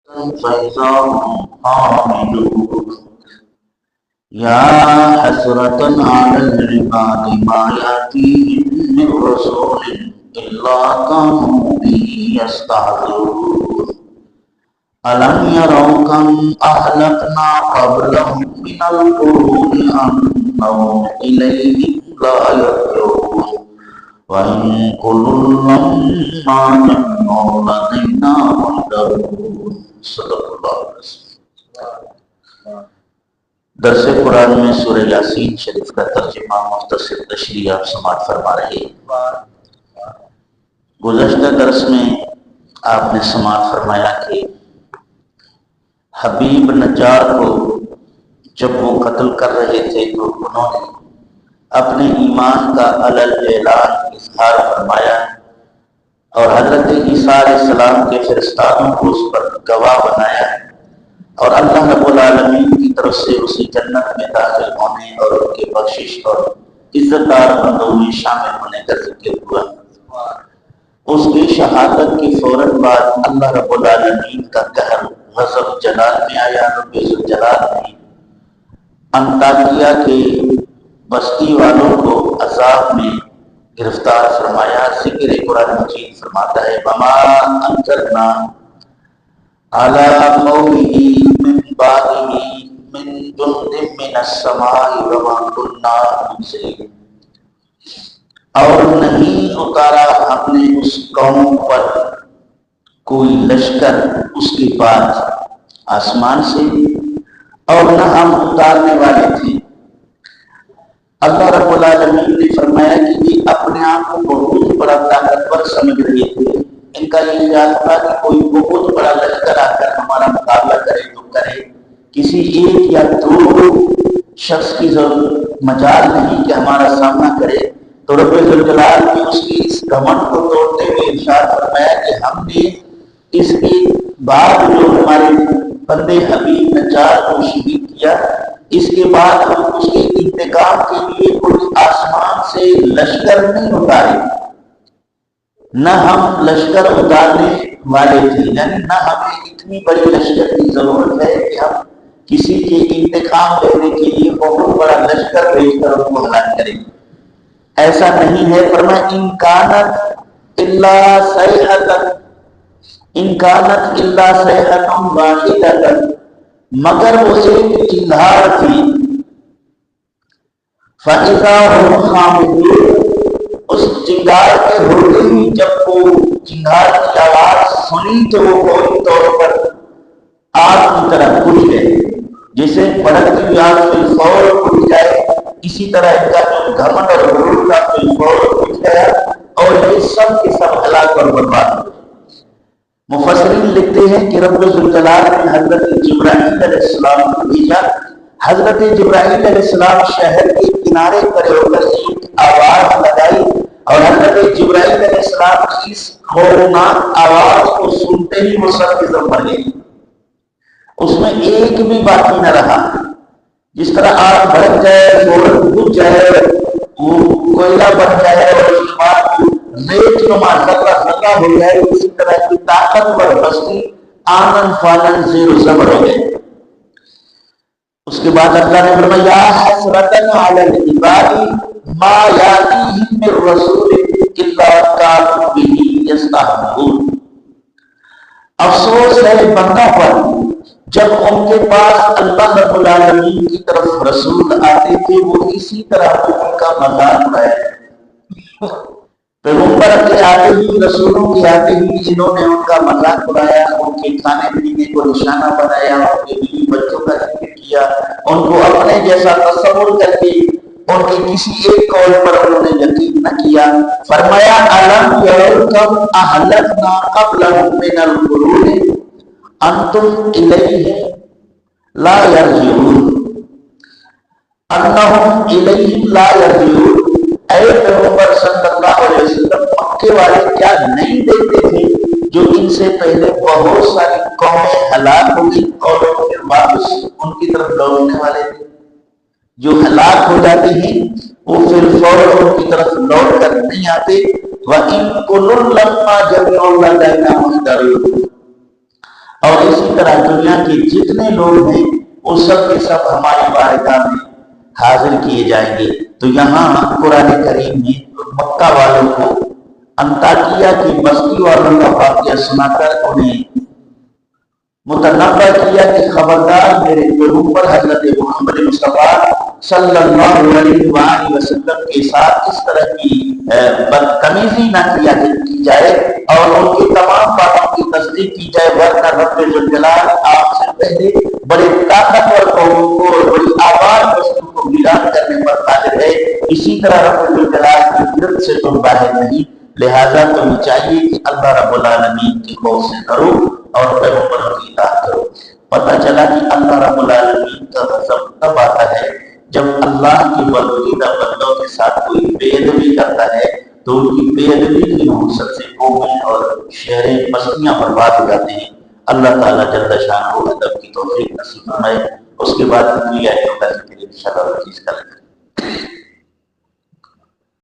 فإذا هم حامدون يا حسرة على العباد ما يأتيهم من رسول إلا كانوا به يستهزئون ألم يروا كم أهلكنا قبلهم من القرون أنهم إليهم لا يرجعون وإن كل لما جمعوا لدينا محضرون صدق اللہ علیہ وسلم۔ درس قرآن میں سورہ یاسین شریف کا ترجمہ مختصر تشریح آپ سماعت فرما رہے ہیں۔ گزشتہ درس میں آپ نے سماعت فرمایا کہ حبیب نجار کو جب وہ قتل کر رہے تھے تو انہوں نے اپنے ایمان کا علل اعلان اظہار فرمایا اور حضرت عیسیٰ علیہ السلام کے فرستادوں کو اس پر گواہ بنایا اور اللہ رب العالمین کی طرف سے اسی جنت میں داخل ہونے اور ان کے بخشش اور عزت دار بندوں میں شامل ہونے کا ذکر ہوا۔ اس کی شہادت کے فوراً بعد اللہ رب العالمین کا قہر غضب جلال میں آیا۔ رب ذوالجلال نے انطاکیہ کے بستی والوں کو عذاب میں گرفتار فرمایا۔ ذکر قرآن مجید فرماتا ہے وما انزلنا علی قومه من بعده من جند من السماء وما كنا منزلین، اور نہیں اتارا ہم نے اس قوم پر کوئی لشکر اس کے بعد آسمان سے، اور نہ ہم اتارنے والے تھے۔ اللہ رب العالمین نے فرمایا کہ یہ اپنے آپ کو بہت بڑا طاقتور سمجھ رہے تھے۔ ان کا یہ خیال تھا کہ کوئی بہت بڑا لشکر آ کر ہمارا مقابلہ کرے تو کرے، کسی ایک یا دو شخص کی ضرورت مجال نہیں کہ ہمارا سامنا کرے۔ تو رب ذوالجلال نے اس کی اس گھمنڈ کو توڑتے ہوئے ارشاد فرمایا کہ ہم نے اس کے بعد جو ہمارے بندے حبیب نجار کو شہید کیا، اس کے بعد ہم اس کے انتقام کے لیے کوئی آسمان سے لشکر نہیں اتارے، نہ ہم لشکر اتارنے والے تھے، یعنی نہ ہمیں اتنی بڑی لشکر کی ضرورت ہے کہ ہم کسی کے انتقام لینے کے لیے بہت بڑا لشکر بھیج کر ان کو ہلاک کریں۔ ایسا نہیں ہے۔ فرمایا انکانت الا صیحۃ واحدۃ، مگر وہ ایک چنگھاڑ تھی۔ فإذا هم خامدون، اس چنگھاڑ کے ہوتے ہی جب وہ چنگھاڑ کی آواز سنی تو وہ فوری طور پر آگ کی طرح بجھ گئے، جیسے بھڑکتی ہوئی آگ بالفور بجھ جائے، اسی طرح ان کا جو گھمنڈ اور غرور کا بالفور بجھ گیا اور یہ سب کے سب ہلاک اور برباد ہو گئے۔ مفسرین لکھتے ہیں کہ رب ذوالجلال نے حضرت جبرائیل علیہ السلام کو بھیجا۔ حضرت جبرائیل علیہ السلام شہر کے کنارے کھڑے ہو کر ایک آواز لگائی اور حضرت جبرائیل علیہ السلام کی اس خوفناک آواز کو سنتے ہی وہ سب کے سب مر گئے، اس میں ایک بھی باقی نہ رہا۔ جس طرح آگ بھڑک جائے، فوراً بجھ جائے، وہ کوئلہ بن جائے اور اس کے بعد ریت نما ذرہ ذرہ ہو جائے، اسی طرح کی طاقتور بستی آنن فانن زیر و زبر ہو گئے۔ اس کے بعد اللہ نے فرمایا یا حسرتن علی العباد ما یاتیہم من رسول الا کانوا بہ یستہزئون، افسوس ہے بندوں پر جب ان کے پاس اللہ رب العالمین کی طرف رسول آتے تھے وہ اسی طرح ان کا مذاق اڑایا۔ پیغمبر کے آتے ہی، رسولوں کے آتے ہی انہوں نے ان کا مذاق اڑایا، ان کے کھانے پینے کو نشانہ بنایا، ان کے بیوی بچوں کا ذکر کیا، ان کو اپنے جیسا تصور کر کے ان کے کسی ایک قول پر انہوں نے یقین نہ کیا۔ فرمایا الم یروا کم اہلکنا قبلہم من القرون انتم الیہم لا یرجعون، انہم الیہم لا یرجعون، اے پیغمبر صلی اللہ علیہ وسلم مکے والے کیا نہیں دیکھتے تھے جو ان سے پہلے بہت ساری قومیں ہلاک ہوگی اور پھر واپس ان کی طرف لوٹنے والے تھے؟ جو ہلاک ہو جاتے ہیں وہ پھر فوراً ان کی طرف لوٹ کر نہیں آتے۔ وَإِن كُلٌّ لَمَّا جَمِيعٌ لَدَيْنَا مُحْضَرُونَ، اور اسی طرح دنیا کے جتنے لوگ ہیں وہ سب کے سب ہماری بارگاہ میں حاضر کیے جائیں گے۔ تو یہاں قرآن کریم نے مکہ والوں کو انطاکیہ کی بستی والوں کا واقعہ سنا کر انہیں متنبہ کیا کہ خبردار میرے پیغمبر پر حضرت محمد مصطفیٰ صلی اللہ علیہ وآلہ وسلم کے ساتھ اس طرح کی بدتمیزی نہ کی جائے اور ان کی تمام باتوں کی تصدیق کی جائے، ورنہ رب ذوالجلال آپ سے پہلے بڑے طاقتور قوموں کو اور بڑی آباد بستیوں کو ویران کرنے پر قادر ہے۔ اسی طرح رب ذوالجلال کی قدرت سے تم باہر نہیں، لہذا تمہیں چاہیے کہ اللہ رب العالمین کے خوف سے کرو اور پیغمبروں کی اطاعت کرو۔ پتہ چلا کہ اللہ رب العالمین کا غضب تب آتا ہے جب اللہ کی برگزیدہ بندوں کے ساتھ کوئی بے ادبی کرتا ہے، تو ان کی بے ادبی کی نحوست سے قومیں اور شہریں بستیاں برباد ہو جاتے ہیں۔ اللہ تعالیٰ جل شانہ ادب کی توفیق نصیب فرمائے۔ اس کے بعد اگلی آیتوں کا ذکر انشاءاللہ کا